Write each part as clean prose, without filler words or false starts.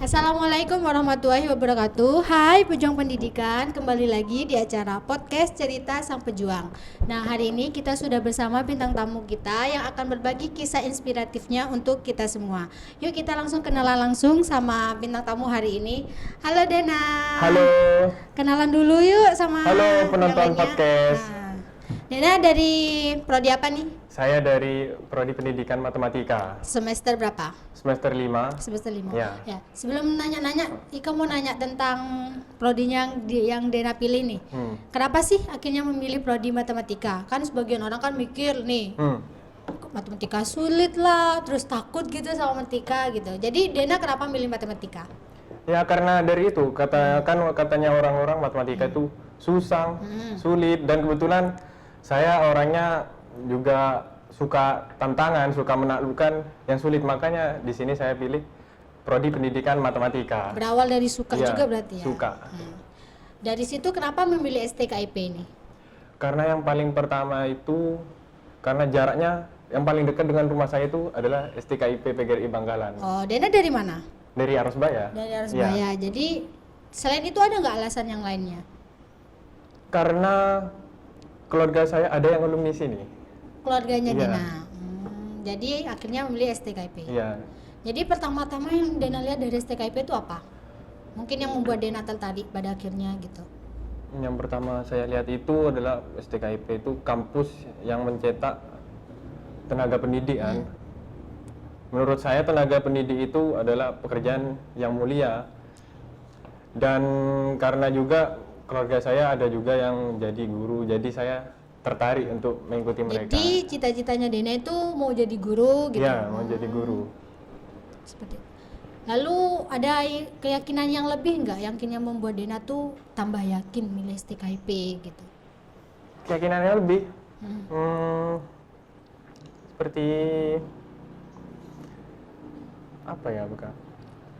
Assalamualaikum warahmatullahi wabarakatuh. Hai pejuang pendidikan, kembali lagi di acara podcast Cerita Sang Pejuang. Nah, hari ini kita sudah bersama bintang tamu kita yang akan berbagi kisah inspiratifnya untuk kita semua. Yuk kita langsung kenalan langsung sama bintang tamu hari ini. Halo Dena. Halo. Kenalan dulu yuk sama Halo penonton yang lainnya. podcast. Dena dari prodi apa nih? Saya dari Prodi Pendidikan Matematika, Semester berapa? semester 5. Semester 5. Ya. Ya. Sebelum nanya-nanya, Ika mau nanya tentang prodinya yang Dena pilih nih. Kenapa sih akhirnya memilih prodi matematika? Kan sebagian orang kan mikir nih, matematika sulit lah, terus takut gitu sama matematika gitu. Jadi Dena kenapa milih matematika? Ya karena dari itu, katanya orang-orang matematika itu susah, sulit, dan kebetulan saya orangnya juga suka tantangan, suka menaklukkan yang sulit, makanya di sini saya pilih Prodi Pendidikan Matematika. Berawal dari suka Ya, juga berarti ya? suka. Dari situ kenapa memilih STKIP ini? Karena yang paling pertama itu, karena jaraknya yang paling dekat dengan rumah saya itu adalah STKIP PGRI Bangkalan. Oh, Dena dari mana? Dari Arusbaya. Dari Ya. Arusbaya. Jadi selain itu ada nggak alasan yang lainnya? Karena keluarga saya ada yang alumni sini. Keluarganya Iya. Dena. Jadi akhirnya memilih STKIP. Iya. Jadi pertama-tama yang Dena lihat dari STKIP itu apa? Mungkin yang membuat Dena tertarik pada akhirnya gitu. Yang pertama saya lihat itu adalah STKIP itu kampus yang mencetak tenaga pendidikan. Menurut saya tenaga pendidik itu adalah pekerjaan yang mulia. Dan karena juga keluarga saya ada juga yang jadi guru, jadi saya tertarik untuk mengikuti mereka. Jadi cita-citanya Dena itu mau jadi guru gitu. Iya, mau jadi guru. Seperti itu. Lalu ada keyakinan yang lebih nggak yang akhirnya membuat Dena tuh tambah yakin milih STKIP gitu? Keyakinannya lebih. Seperti apa ya, bukan?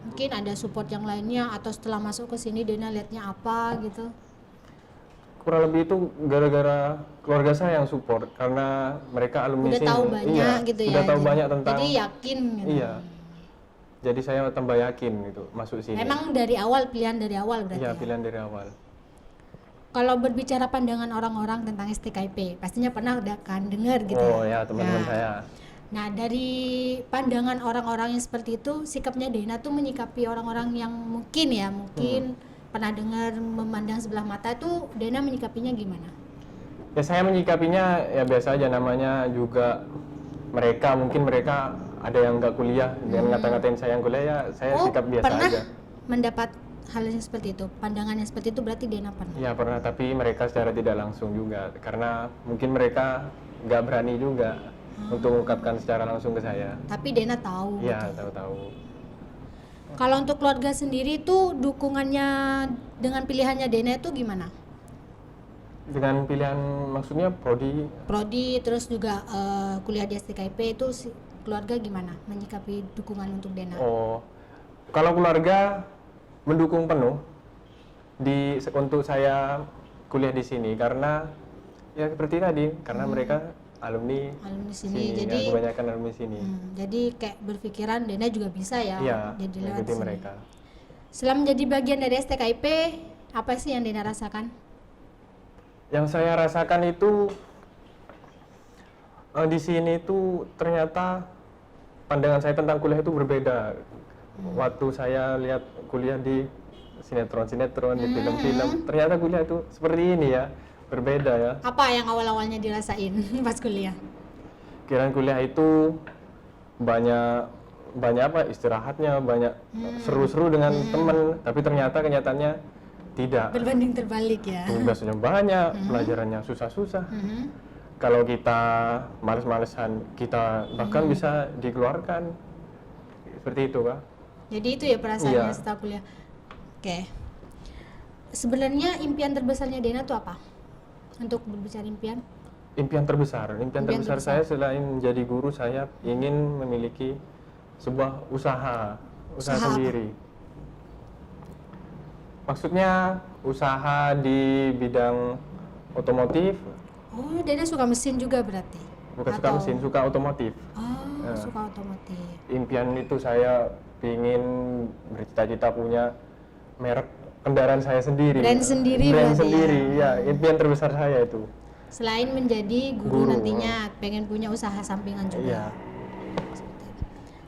Mungkin ada support yang lainnya atau setelah masuk ke sini Dena lihatnya apa gitu? Kurang lebih itu gara-gara keluarga saya yang support karena mereka alumni Udah sini. tahu banyak Iya, gitu ya. udah tahu banyak tentang. Jadi yakin gitu. Iya. Jadi saya tambah yakin gitu masuk sini. Memang dari awal pilihan dari awal berarti. Iya, Ya? pilihan dari awal. Kalau berbicara pandangan orang-orang tentang STKIP, pastinya pernah udah kan dengar gitu Oh ya. ya, teman-teman Ya. saya. Nah, dari pandangan orang-orang yang seperti itu, sikapnya Dena tuh menyikapi orang-orang yang mungkin pernah dengar memandang sebelah mata itu, Dena menyikapinya gimana? Ya saya menyikapinya ya biasa aja, namanya juga mungkin mereka ada yang nggak kuliah dan ngata-ngatain saya yang kuliah, ya saya sikap biasa pernah aja. mendapat hal yang seperti itu, pandangan yang seperti itu berarti Dena pernah. Ya pernah, tapi mereka secara tidak langsung juga karena mungkin mereka nggak berani juga untuk mengungkapkan secara langsung ke saya. Tapi Dena tahu. Iya, tahu-tahu. Kalau untuk keluarga sendiri tuh dukungannya dengan pilihannya Dena itu gimana? Dengan pilihan maksudnya prodi. Prodi terus juga kuliah di STKIP itu keluarga gimana menyikapi dukungan untuk Dena? Oh, kalau keluarga mendukung penuh untuk saya kuliah di sini karena ya seperti tadi, karena mereka alumni sini. ya, Jadi kebanyakan alumni sini. jadi kayak berpikiran Dena juga bisa ya Iya, jadi lewat mengikuti sini. mereka. Setelah menjadi bagian dari STKIP, apa sih yang Dena rasakan? Yang saya rasakan itu di sini itu ternyata pandangan saya tentang kuliah itu berbeda. Waktu saya lihat kuliah di sinetron-sinetron, di film-film, ternyata kuliah itu seperti ini ya, berbeda ya. Apa yang awal-awalnya dirasain pas kuliah? Kirain kuliah itu banyak apa istirahatnya, banyak seru-seru dengan teman, tapi ternyata kenyataannya tidak. Berbanding terbalik ya. Tugasnya banyak, pelajarannya susah-susah. Kalau kita males-malesan, kita bahkan bisa dikeluarkan. Seperti itu, Kak. Jadi itu ya perasaannya Iya. setelah kuliah. Oke. Sebenarnya impian terbesarnya Dena tuh apa? Untuk berbicara impian? Impian terbesar saya selain menjadi guru, saya ingin memiliki sebuah usaha Usaha apa? sendiri. Maksudnya usaha di bidang otomotif, Oh, Dena suka mesin juga berarti? bukan suka mesin, suka otomotif. Oh, suka otomotif. Impian itu saya ingin bercita-cita punya merek kendaraan saya sendiri. Brand sendiri Brand berarti sendiri, ya. Impian terbesar saya itu. Selain menjadi guru Guru. nantinya pengen punya usaha sampingan juga. Iya.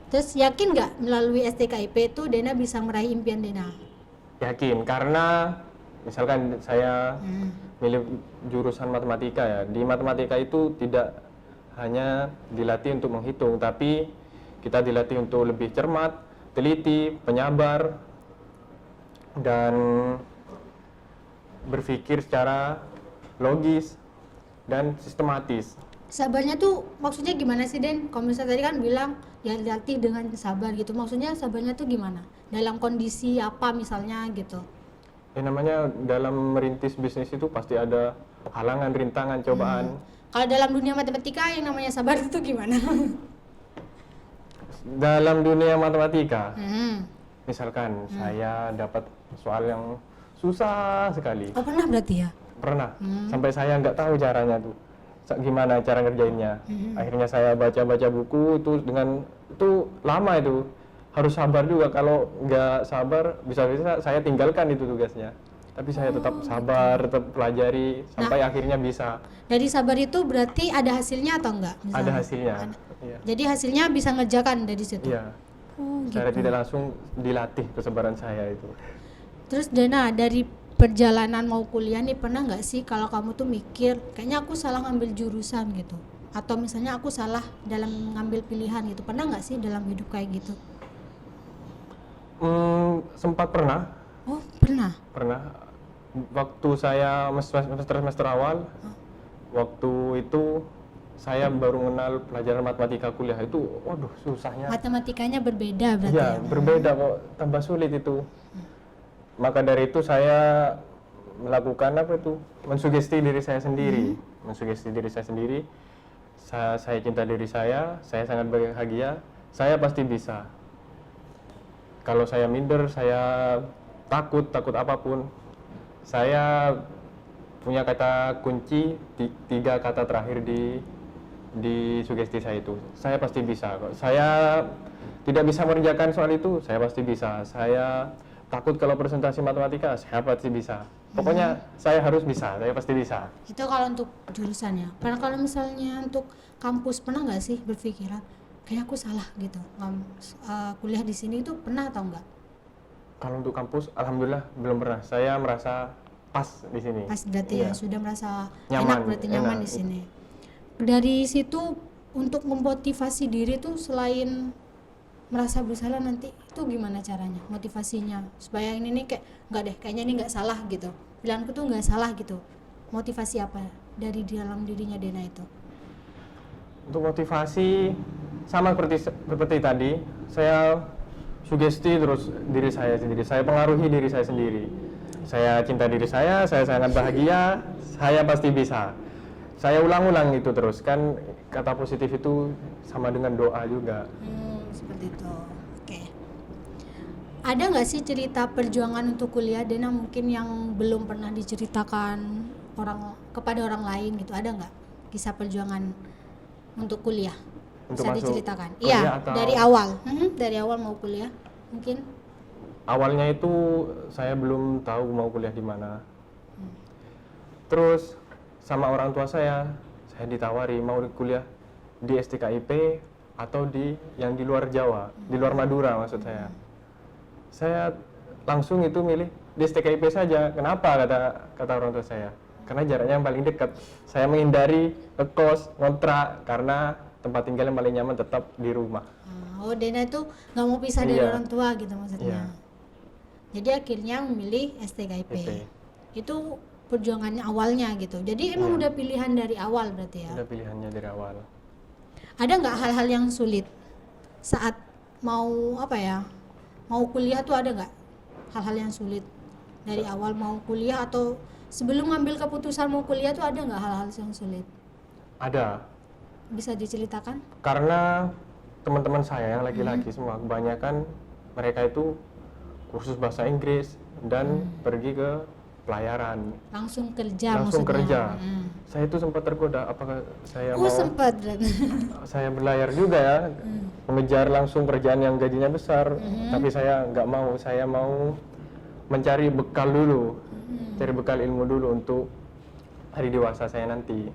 Terus yakin nggak melalui STKIP itu Dena bisa meraih impian Dena? Yakin, karena misalkan saya milih jurusan matematika ya. Di matematika itu tidak hanya dilatih untuk menghitung, tapi kita dilatih untuk lebih cermat, teliti, penyabar, dan berpikir secara logis dan sistematis. Sabarnya tuh maksudnya gimana sih Den? Kalau misalnya tadi kan bilang ya dilatih dengan sabar gitu. Maksudnya sabarnya tuh gimana? Dalam kondisi apa misalnya gitu? Ya namanya dalam merintis bisnis itu pasti ada halangan, rintangan, cobaan. Kalau dalam dunia matematika yang namanya sabar itu gimana? Dalam dunia matematika, Hmm. misalkan saya dapat soal yang susah sekali, Oh pernah berarti ya? pernah, sampai saya nggak tahu caranya tuh, gimana cara ngerjainnya. Akhirnya saya baca-baca buku itu itu lama itu, harus sabar juga. Kalau nggak sabar, bisa-bisa saya tinggalkan itu tugasnya. Tapi saya tetap sabar, tetap pelajari sampai akhirnya bisa. Dari sabar itu berarti ada hasilnya atau enggak? Ada Misalnya? hasilnya. Iya. Jadi hasilnya bisa ngerjakan dari situ. Iya. Oh, Secara gitu. tidak langsung dilatih kesabaran saya itu. Terus Dena dari perjalanan mau kuliah nih pernah nggak sih kalau kamu tuh mikir kayaknya aku salah ngambil jurusan gitu? Atau misalnya aku salah dalam ngambil pilihan gitu? Pernah nggak sih dalam hidup kayak gitu? Sempat pernah. Oh pernah. Waktu saya semester awal, waktu itu saya baru mengenal pelajaran matematika kuliah itu, waduh susahnya. Matematikanya berbeda berarti Ya, ya? berbeda kok, tambah sulit itu. Maka dari itu saya melakukan mensugesti diri saya sendiri. Mensugesti diri saya sendiri, saya cinta diri saya sangat bahagia, saya pasti bisa. Kalau saya minder, saya takut apapun, saya punya kata kunci, 3 kata terakhir di sugesti saya itu, saya pasti bisa kok. Saya tidak bisa mengerjakan soal itu, saya pasti bisa. Saya takut kalau presentasi matematika, saya pasti bisa. Pokoknya saya harus bisa, saya pasti bisa. Itu kalau untuk jurusannya. Pernah kalau misalnya untuk kampus pernah nggak sih berpikiran kayak aku salah gitu kuliah di sini itu pernah atau enggak? Kalau untuk kampus, alhamdulillah belum pernah. Saya merasa pas di sini. Pas berarti Iya. ya sudah merasa Nyaman, enak berarti nyaman enak. di sini. Dari situ untuk memotivasi diri tuh selain merasa bersalah nanti itu gimana caranya motivasinya supaya ini nih kayak nggak deh kayaknya ini nggak salah gitu pilihanku tuh nggak salah gitu, motivasi apa dari dalam dirinya Dena itu? Untuk motivasi sama seperti tadi, saya sugesti terus diri saya sendiri, saya pengaruhi diri saya sendiri. Saya cinta diri saya sangat bahagia, saya pasti bisa. Saya ulang-ulang itu terus, kan kata positif itu sama dengan doa juga. Seperti itu. Oke. Ada nggak sih cerita perjuangan untuk kuliah Dena mungkin yang belum pernah diceritakan kepada orang lain gitu? Ada nggak kisah perjuangan untuk kuliah? Untuk Bisa masuk diceritakan? kuliah Iya, atau- dari awal. Dari awal mau kuliah mungkin. Awalnya itu saya belum tahu mau kuliah di mana. Terus sama orang tua saya ditawari mau kuliah di STKIP atau yang di luar Jawa, di luar Madura maksud saya. Saya langsung itu milih di STKIP saja. Kenapa kata orang tua saya? Karena jaraknya yang paling dekat. Saya menghindari ngekos, ngontrak karena tempat tinggal yang paling nyaman tetap di rumah. Oh, Dena itu nggak mau pisah dari Iya. orang tua gitu maksudnya. Iya. Jadi akhirnya memilih STKIP. Oke. Itu perjuangannya awalnya gitu. Jadi emang Iya. udah pilihan dari awal berarti ya. Udah pilihannya dari awal. Ada nggak hal-hal yang sulit saat mau mau kuliah tuh ada nggak hal-hal yang sulit dari awal mau kuliah atau sebelum ngambil keputusan mau kuliah tuh ada nggak hal-hal yang sulit? Ada. Bisa diceritakan? Karena teman-teman saya yang laki-laki semua kebanyakan mereka itu kursus bahasa Inggris dan pergi ke pelayaran, Langsung kerja langsung maksudnya. kerja. Saya itu sempat tergoda, apakah saya Oh mau sempat. saya berlayar juga ya, ngejar langsung kerjaan yang gajinya besar, tapi saya nggak mau. Saya mau mencari bekal dulu, cari bekal ilmu dulu untuk hari dewasa saya nanti.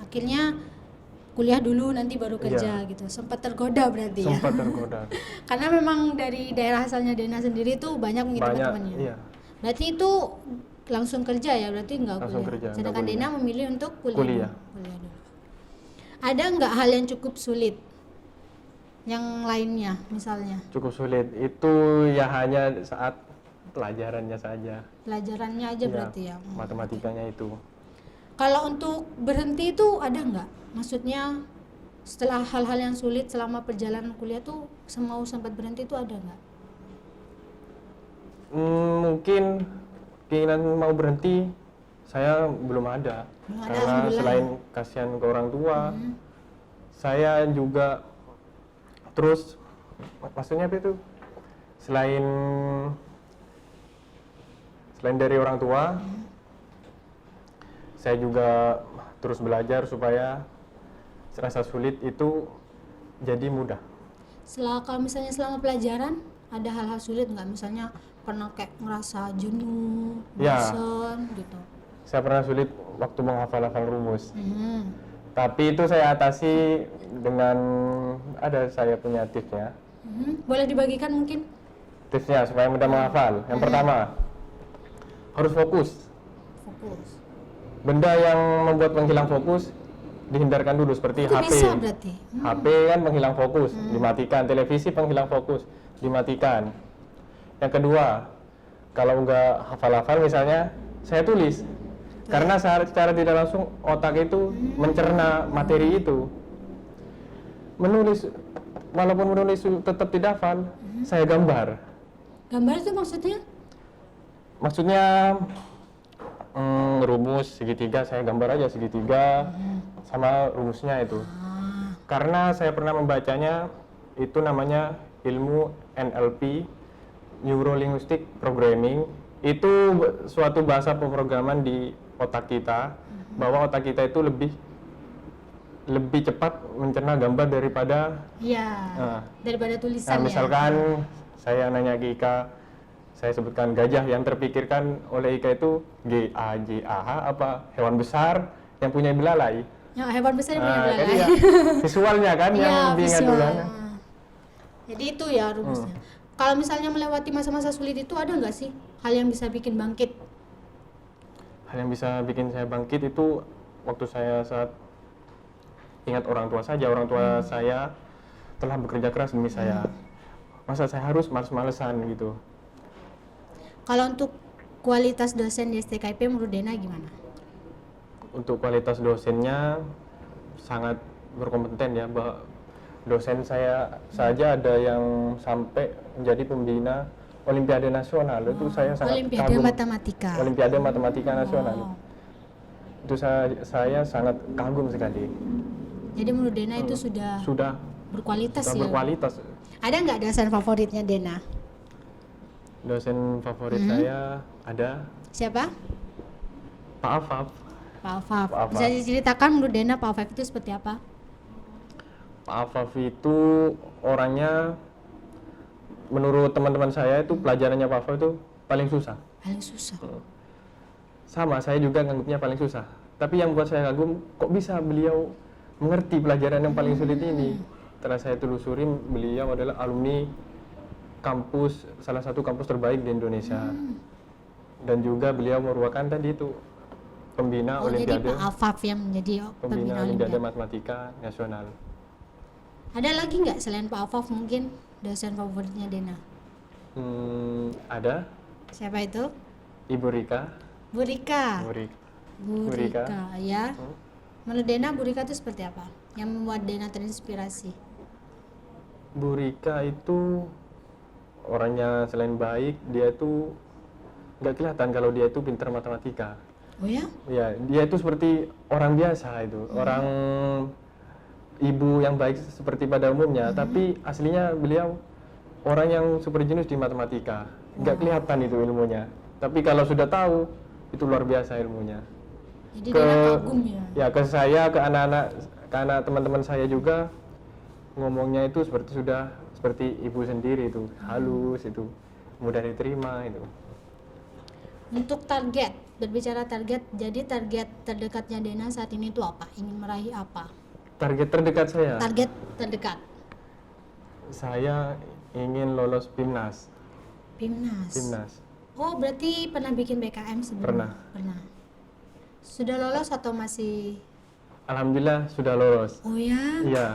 Akhirnya kuliah dulu nanti baru kerja gitu. Sempat tergoda berarti ya. Sempat tergoda. Karena memang dari daerah asalnya Dena sendiri tuh banyak mungkin teman-temannya. Iya. Berarti itu langsung kerja ya, berarti nggak Langsung kuliah. kerja, nggak Sedangkan kuliah. Dena memilih untuk kuliah. Kuliah. Kuliah dulu. Ada nggak hal yang cukup sulit? Yang lainnya misalnya? Cukup sulit. Itu ya hanya saat pelajarannya saja. Pelajarannya aja Iya, berarti ya. matematikanya itu. Kalau untuk berhenti itu ada nggak? Maksudnya setelah hal-hal yang sulit selama perjalanan kuliah tuh semau sempat berhenti itu ada nggak? Mungkin keinginan mau berhenti saya belum ada. Belum ada, Karena alhamdulillah. selain kasihan ke orang tua, saya juga terus maksudnya apa itu? Selain dari orang tua, saya juga terus belajar supaya rasa sulit itu jadi mudah. Kalau misalnya selama pelajaran ada hal-hal sulit nggak? Misalnya pernah kayak ngerasa jenuh, Ya. bosan gitu. Saya pernah sulit waktu menghafal-hafal rumus. Tapi itu saya atasi dengan saya punya tipsnya. Boleh dibagikan mungkin? Tipsnya supaya mudah menghafal. Yang pertama, harus fokus. Fokus. Benda yang membuat menghilang fokus dihindarkan dulu seperti Itu HP. bisa berarti. HP kan penghilang fokus, dimatikan. Televisi penghilang fokus, dimatikan. Yang kedua, kalau nggak hafal-hafal misalnya, saya tulis. Karena secara tidak langsung otak itu mencerna materi itu. Menulis, walaupun menulis tetap tidak hafal, saya gambar. Gambar itu maksudnya? Maksudnya rumus segitiga, saya gambar aja segitiga sama rumusnya itu. Karena saya pernah membacanya, itu namanya ilmu NLP, Neuro Linguistic Programming. Itu suatu bahasa pemrograman di otak kita, bahwa otak kita itu lebih cepat mencerna gambar daripada Iya. Daripada tulisan nah, ya. misalkan saya nanya ke Ika, saya sebutkan gajah, yang terpikirkan oleh Ika itu GAJAH, apa hewan besar yang punya belalai. Yang hewan besar yang punya Nah, belalai. jadi ya, visualnya kan yang Iya, diingat visual. duluan. Jadi itu ya rumusnya. Kalau misalnya melewati masa-masa sulit itu ada nggak sih hal yang bisa bikin bangkit? Hal yang bisa bikin saya bangkit itu waktu saya saat ingat orang tua saja. Orang tua saya telah bekerja keras demi saya. Masa saya harus males-malesan gitu. Kalau untuk kualitas dosen di STKIP menurut Dena gimana? Untuk kualitas dosennya sangat berkompeten ya. Dosen saya saja ada yang sampai menjadi pembina Olimpiade Nasional. Itu saya sangat Olimpiade kagum. Matematika. Olimpiade Matematika Nasional. Itu saya sangat kagum sekali. Jadi menurut Dena itu sudah berkualitas ya. Berkualitas. Ada nggak dosen favoritnya Dena? Dosen favorit saya ada Siapa? Pak Afaf. Pak Afaf. Pak Afaf. Bisa diceritakan menurut Dena Pak Afaf itu seperti apa? Pak Afaf itu orangnya, menurut teman-teman saya itu pelajarannya Pak Afaf itu paling susah. Paling susah. Sama, saya juga nganggapnya paling susah. Tapi yang buat saya kagum, kok bisa beliau mengerti pelajaran yang paling sulit ini. Setelah saya telusuri, beliau adalah alumni salah satu kampus terbaik di Indonesia. Dan juga beliau merupakan tadi itu pembina Olimpiade. Jadi Pak Afaf yang menjadi Pembina Olimpiade Matematika Nasional. Ada lagi nggak selain Pak Afaf mungkin dosen favoritnya Dena? Ada Siapa itu? Ibu Rika. Bu Rika. Bu Rika. Bu Bu Rika. Rika, ya. Menurut Dena, Bu Rika itu seperti apa? Yang membuat Dena terinspirasi? Bu Rika itu orangnya selain baik, dia itu nggak kelihatan kalau dia itu pintar matematika. Oh ya? Ya, dia itu seperti orang biasa itu, orang ibu yang baik seperti pada umumnya, tapi aslinya beliau orang yang super jenius di matematika. Nggak kelihatan itu ilmunya, tapi kalau sudah tahu itu luar biasa ilmunya. Jadi Dena kagum ya? Ya, ke saya, ke anak-anak, ke anak teman-teman saya juga, ngomongnya itu seperti ibu sendiri itu, halus itu, mudah diterima itu. Untuk target, berbicara target, jadi target terdekatnya Dena saat ini itu apa? Ingin meraih apa? Target terdekat saya, Target terdekat. saya ingin lolos PIMNAS. PIMNAS. Oh, berarti pernah bikin BKM sebelumnya? Pernah. Sudah lolos atau masih? Alhamdulillah sudah lolos. Oh ya? Iya,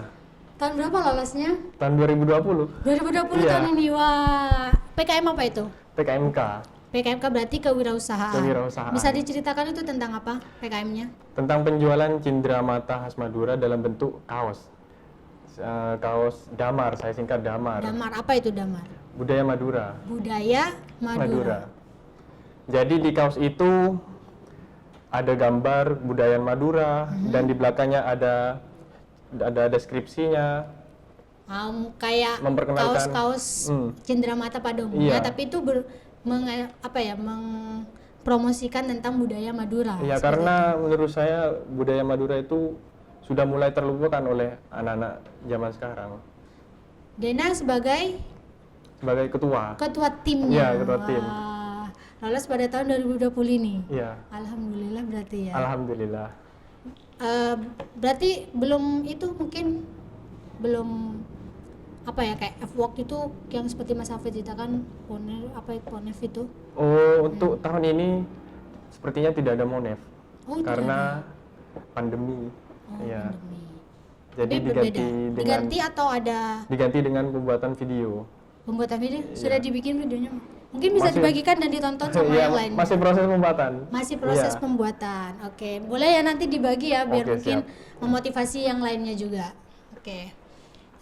Tahun berapa lolosnya? tahun 2020. 2020 Iya. tahun ini. Wah, PKM apa itu? PKMK, PKMK berarti kewirausahaan. Kewirausahaan. Bisa diceritakan itu tentang apa PKM-nya? tentang penjualan cindera mata khas Madura dalam bentuk kaos. Kaos damar, saya singkat damar. Damar, apa itu damar? Budaya Madura. Budaya Madura. Jadi di kaos itu ada gambar budaya Madura dan di belakangnya ada deskripsinya. Kayak Memperkenalkan. kaos-kaos Hmm. cenderamata pada umumnya, Iya. tapi itu mempromosikan tentang budaya Madura. Ya, seperti karena menurut saya budaya Madura itu sudah mulai terlupakan oleh anak-anak zaman sekarang. itu. Dena sebagai Sebagai ketua. ketua timnya. Iya, ketua tim. Wah, lolos pada tahun 2020 ini. Iya, Alhamdulillah berarti ya. alhamdulillah. Berarti belum itu mungkin belum apa ya, kayak F-Work itu yang seperti Mas Hafid ceritakan, Ponef itu. Oh, untuk tahun ini sepertinya tidak ada Monef Oh, tidak karena pandemi. Oh, Iya. pandemi. Jadi Berbeda. Diganti atau ada diganti dengan pembuatan video. pembuatan video? Sudah dibikin videonya? Mungkin bisa Masih- dibagikan dan ditonton sama Iya, yang lain. masih proses pembuatan. Masih proses Iya. pembuatan. Oke, boleh ya nanti dibagi ya biar Oke, mungkin siap. memotivasi yang lainnya juga. Oke.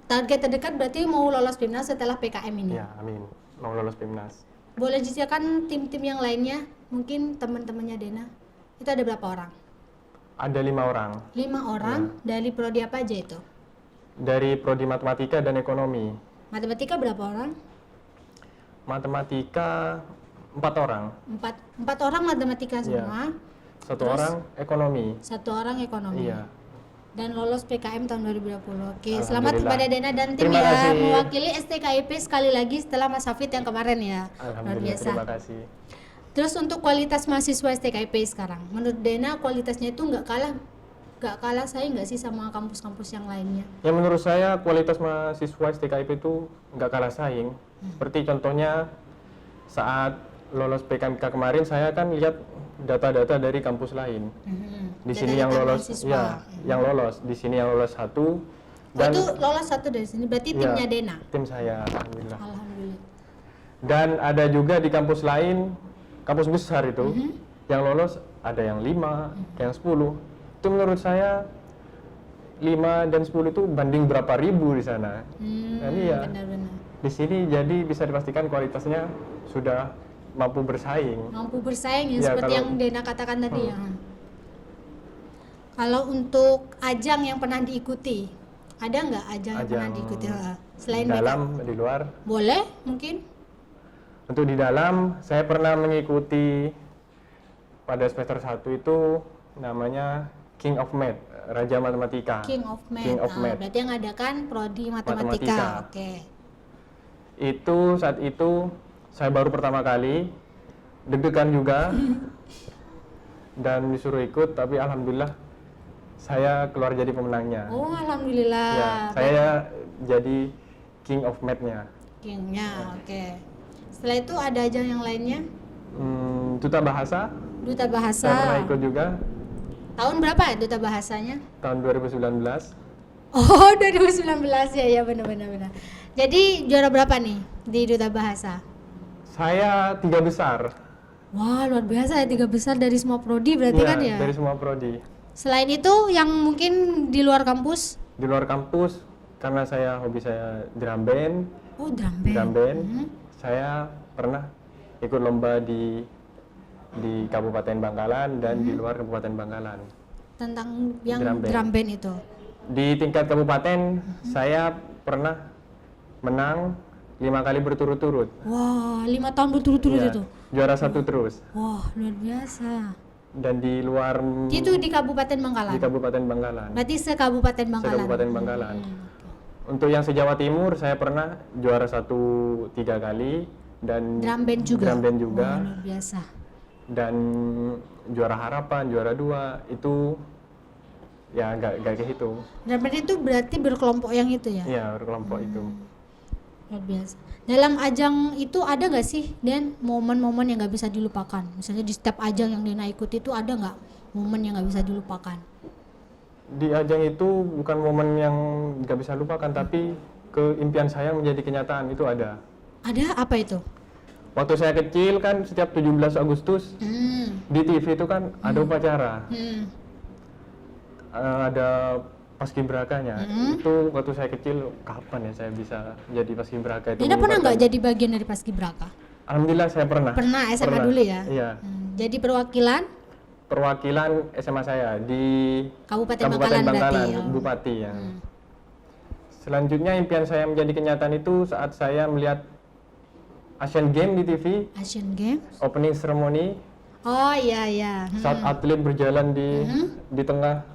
Target terdekat berarti mau lolos PIMNAS setelah PKM ini. Ya, amin. Mau lolos PIMNAS. Boleh diceritakan tim-tim yang lainnya? Mungkin teman-temannya Dena. Itu ada berapa orang? Ada 5 orang 5 orang. Dari prodi apa aja itu? dari prodi matematika dan ekonomi. Matematika berapa orang? Matematika 4 orang, 4 orang matematika semua. 1 Terus? orang ekonomi. 1 orang ekonomi. Iya. Dan lolos PKM tahun 2020. Oke, selamat Alhamdulillah. kepada Dena dan tim Terima ya, kasih. mewakili STKIP sekali lagi setelah Mas Hafid yang kemarin ya. Luar Alhamdulillah, biasa. terima kasih. Terus untuk kualitas mahasiswa STKIP sekarang, menurut Dena kualitasnya itu nggak kalah saing nggak sih sama kampus-kampus yang lainnya? Ya, menurut saya kualitas mahasiswa STKIP itu nggak kalah saing. Seperti contohnya saat lolos PKMK kemarin, saya kan lihat data-data dari kampus lain. Di sini yang Data-data lolos, mahasiswa. ya, yang lolos. Di sini yang lolos 1 Oh, dan itu lolos 1 dari sini, berarti ya, timnya Dena. tim saya, alhamdulillah. Alhamdulillah. Dan ada juga di kampus lain, kampus besar itu, yang lolos ada yang 5, yang 10. Itu menurut saya 5 dan 10 itu banding berapa ribu di sana. Dan iya, Benar-benar. di sini jadi bisa dipastikan kualitasnya sudah mampu bersaing. Mampu bersaing ya, Ya, seperti kalau- yang Dena katakan tadi ya. Kalau untuk ajang yang pernah diikuti, ada nggak ajang yang pernah Ajang diikuti selain di BK? dalam, di luar. Boleh mungkin? Untuk di dalam, saya pernah mengikuti pada semester 1 itu namanya King of Math, Raja Matematika. King of Math. King of Math. Berarti yang adakan prodi matematika. Matematika. Oke. Itu saat itu saya baru pertama kali, deg-degan juga, dan disuruh ikut, tapi alhamdulillah saya keluar jadi pemenangnya. Oh, alhamdulillah. Ya, saya jadi King of Math-nya. Kingnya, oke. Setelah itu ada ajang yang lainnya? Duta Bahasa, Duta Bahasa. saya pernah ikut juga Tahun berapa ya Duta Bahasanya? tahun 2019. Oh, 2019 ya, ya benar. Jadi juara berapa nih di Duta Bahasa? Saya 3 besar. Wah, luar biasa ya, 3 besar dari semua prodi berarti Iya, kan ya? dari semua prodi. Selain itu yang mungkin di luar kampus? Di luar kampus, karena hobi saya drum band, Oh, drum band. saya pernah ikut lomba di Kabupaten Bangkalan dan di luar Kabupaten Bangkalan. Tentang yang Drum band. drum band itu. Di tingkat kabupaten, saya pernah menang 5 kali berturut-turut. Wah, 5 tahun berturut-turut Iya, itu. juara 1 terus. Wah, luar biasa. Dan di luar Itu di Kabupaten Bangkalan. di Kabupaten Bangkalan. Berarti se-Kabupaten Bangkalan. Kabupaten Bangkalan. Oke. Untuk yang se-Jawa Timur saya pernah juara 1 3 kali dan Drum band juga. drum band juga. Wah, luar biasa. Dan juara harapan, juara 2 itu ya nggak kehitung. Drum band itu berarti berkelompok yang itu ya? Iya, kelompok itu. Luar biasa. Dalam ajang itu ada nggak sih, Dan, momen-momen yang nggak bisa dilupakan? Misalnya di setiap ajang yang Dena ikuti itu ada nggak momen yang nggak bisa dilupakan? Di ajang itu bukan momen yang nggak bisa lupakan, tapi keimpian saya menjadi kenyataan itu ada. Ada apa itu? Waktu saya kecil kan setiap 17 Agustus di TV itu kan ada upacara. Ada paskibrakanya. Itu waktu saya kecil, kapan ya saya bisa jadi paskibraka itu? Dena pernah nggak mengibarkan- jadi bagian dari paskibraka? Alhamdulillah saya pernah. Pernah, SMA Pernah. dulu ya? Iya. Jadi Perwakilan SMA saya di Kabupaten Bangkalan berarti, oh. Bupati ya. Selanjutnya impian saya menjadi kenyataan itu saat saya melihat Asian Games di TV, Asian Games. opening ceremony, Oh iya iya. saat atlet berjalan di tengah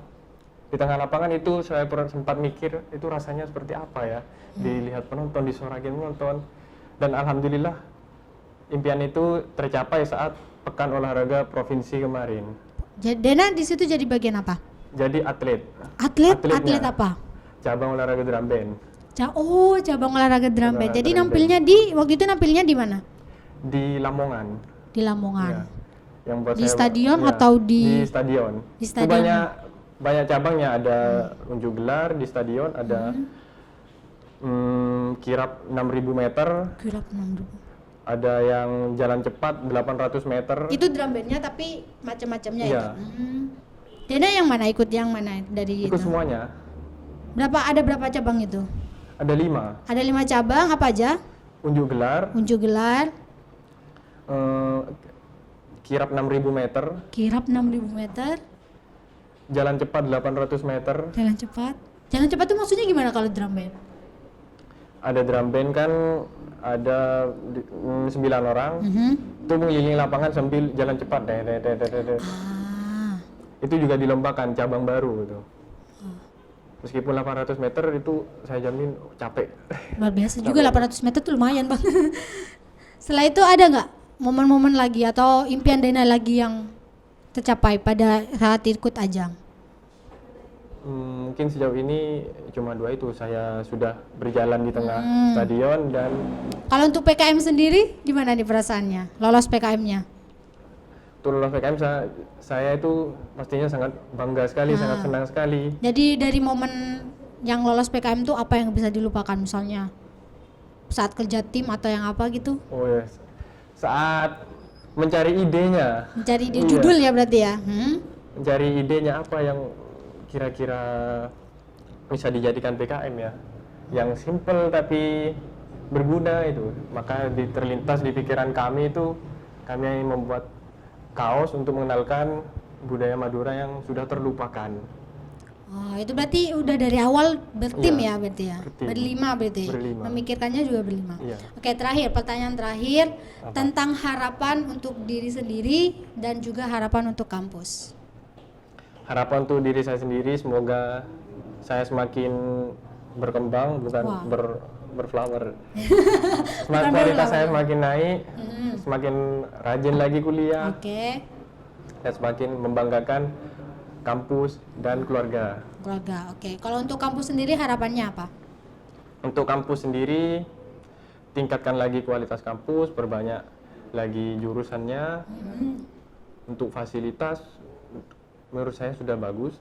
lapangan itu saya sempat mikir itu rasanya seperti apa ya, dilihat penonton, disorakin penonton, dan alhamdulillah impian itu tercapai saat Pekan Olahraga Provinsi kemarin. Jadi Dena di situ jadi bagian apa? Jadi atlet. Atlet Atletnya. apa? Cabang olahraga drum band Cabang olahraga drum band. Olahraga Jadi drum nampilnya waktu itu nampilnya di mana? di Lamongan. Di Lamongan. Ya. Yang buat Di saya- stadion ya, atau di stadion? Di Itu stadion. banyak cabangnya, ada unjuk gelar di stadion, ada kirap 6.000 meter, Kirap 6.000. ada yang jalan cepat 800 meter. Itu drum bandnya tapi macam-macamnya Iya. itu. Dena yang mana ikut yang mana dari Ikut itu? semuanya. Ada berapa cabang itu? Ada 5. Ada 5 cabang apa aja? Unjuk gelar, Unjuk gelar, kirap 6.000 meter, kirap 6.000 meter, jalan cepat 800 meter. jalan cepat. Jalan cepat itu maksudnya gimana kalau drum band? Ada drum band kan ada 9 orang. Itu mengelilingi lapangan sambil jalan cepat. Ah. Itu juga dilombakan cabang baru gitu. Meskipun 800 meter itu saya jamin capek. Luar biasa juga 800 meter tuh lumayan bang. Setelah itu ada nggak momen-momen lagi atau impian Dena lagi yang tercapai pada saat ikut ajang? Mungkin sejauh ini cuma 2 itu. Saya sudah berjalan di tengah stadion dan Kalau untuk PKM sendiri gimana nih perasaannya? Lolos PKM-nya? untuk lolos PKM saya itu pastinya sangat bangga sekali, sangat senang sekali. Jadi dari momen yang lolos PKM tuh apa yang bisa dilupakan, misalnya saat kerja tim atau yang apa gitu? Oh ya, saat mencari idenya. Mencari ide Iya. judul ya berarti ya? Mencari idenya apa yang kira-kira bisa dijadikan PKM ya, yang simple tapi berguna itu. Maka terlintas di pikiran kami itu, kami membuat kaos untuk mengenalkan budaya Madura yang sudah terlupakan. Oh, itu berarti udah dari awal bertim Iya, ya berarti ya? bertim. Berlima berarti? Berlima. Memikirkannya juga berlima? Iya. Oke, pertanyaan terakhir Apa? tentang harapan untuk diri sendiri dan juga harapan untuk kampus. Harapan untuk diri saya sendiri, semoga saya semakin berkembang, bukan Wah. berflower. Bukan Kualitas berflower. saya semakin naik, semakin rajin lagi kuliah, Oke, dan semakin membanggakan kampus dan keluarga. keluarga. Oke, kalau untuk kampus sendiri harapannya apa? Untuk kampus sendiri, tingkatkan lagi kualitas kampus, perbanyak lagi jurusannya. Untuk fasilitas, menurut saya sudah bagus.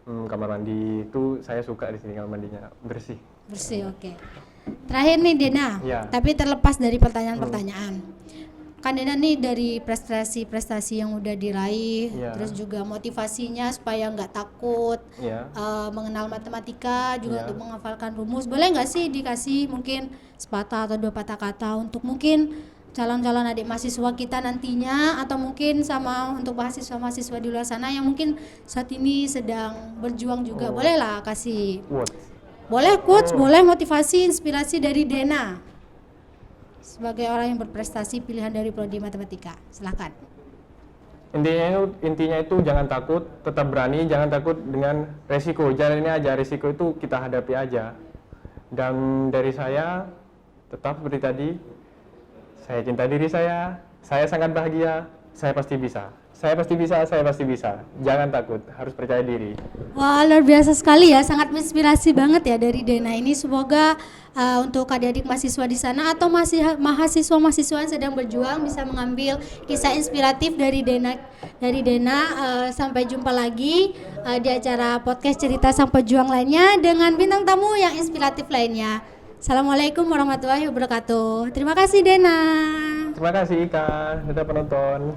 Kamar mandi itu saya suka di sini, kamar mandinya bersih. Bersih, oke. Terakhir nih Dena, Ya. tapi terlepas dari pertanyaan-pertanyaan. Kan Dena nih dari prestasi-prestasi yang udah diraih, Ya. terus juga motivasinya supaya nggak takut, Ya. mengenal matematika, juga Ya. untuk menghafalkan rumus. Boleh nggak sih dikasih mungkin sepatah atau 2 patah kata untuk mungkin calon-calon adik mahasiswa kita nantinya, atau mungkin sama untuk mahasiswa-mahasiswa di luar sana yang mungkin saat ini sedang berjuang juga. Boleh lah kasih. Quotes. Boleh quotes, boleh motivasi, inspirasi dari Dena sebagai orang yang berprestasi pilihan dari prodi matematika. Silakan. Intinya itu jangan takut, tetap berani, jangan takut dengan resiko. Jalanin aja, resiko itu kita hadapi aja. Dan dari saya tetap seperti tadi, saya cinta diri saya sangat bahagia, saya pasti bisa. Saya pasti bisa, saya pasti bisa. Jangan takut, harus percaya diri. Wah, luar biasa sekali ya, sangat menginspirasi banget ya dari Dena ini. Semoga untuk adik-adik mahasiswa di sana atau mahasiswa-mahasiswa yang sedang berjuang bisa mengambil kisah inspiratif dari Dena. Sampai jumpa lagi di acara podcast Cerita Sang Pejuang lainnya dengan bintang tamu yang inspiratif lainnya. Assalamualaikum warahmatullahi wabarakatuh. Terima kasih Dena. Terima kasih Ika, sudah penonton.